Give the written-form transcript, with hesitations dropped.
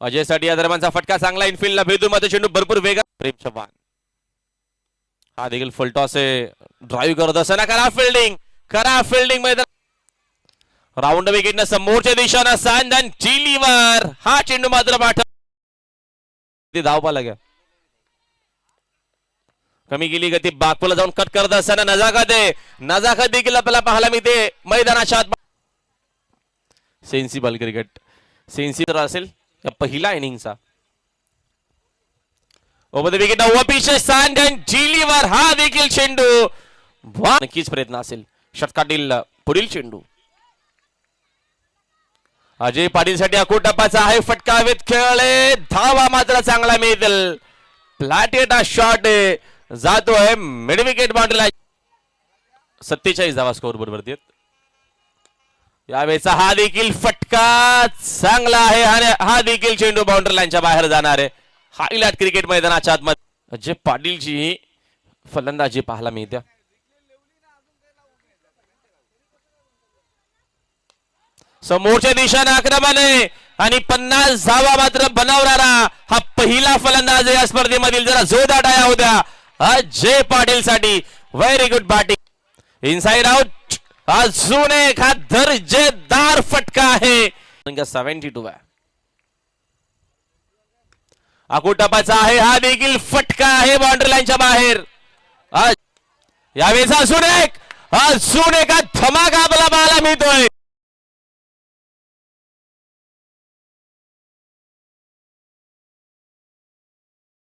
अजयसाठी या दरम्यानचा फटका चांगला इनफिल्डला भेदून मध्ये चेंडू भरपूर वेगात प्रेम चव्हाण हा देखील फुल टॉस आहे ड्राईव्ह करत असताना करा फिल्डिंग मैदान राऊंड विकेटनं समोरच्या दिशेनं सांदन चिलीवर हा चेंडू मात्र पाठव धावपा लाग्या कमी केली गती बागपूला जाऊन कट करत असताना नजाकत देखील आपल्याला पाहायला मिळते मैदानाच्या आत सेन्सिबल क्रिकेट सेन्सिबल असेल या पहिला इनिंगचा ओव्हर द विकेट पिच सांदन चिलीवर हा देखील चेंडू नक्कीच प्रयत्न असेल षटकातील पुढील चेंडू अजय पाटील साठी अकोटप्पाचा आहे फटका हवेत खेळले धावा मात्र चांगला मिळेल प्लॅटेटा शॉट जातोय मिड विकेट बाउंड्रीला 47 धावा स्कोर बरोबर यावेळेचा हा देखील फटका चांगला आहे आणि हा देखील चेंडू बाउंड्री लाईनच्या बाहेर जाणार आहे हायलाइट क्रिकेट मैदानाच्या आतमध्ये अजय पाटीलची फलंदाजी पाहायला मिळते समोरच्या दिशेने आक्रमण आहे आणि 50 धावा मात्र बनवणारा हा पहिला फलंदाज या स्पर्धेमधील जरा जोरदार टाळ्या होत्या अजय पाटील साठी very good batting inside out अजून एक हा दर्जेदार फटका आहे 72 आहे अकोटप्पाचा आहे हा देखील फटका आहे बाउंड्री लाईनच्या बाहेर यावेळेस अजून एक धमाका आपल्याला पाहायला मिळतोय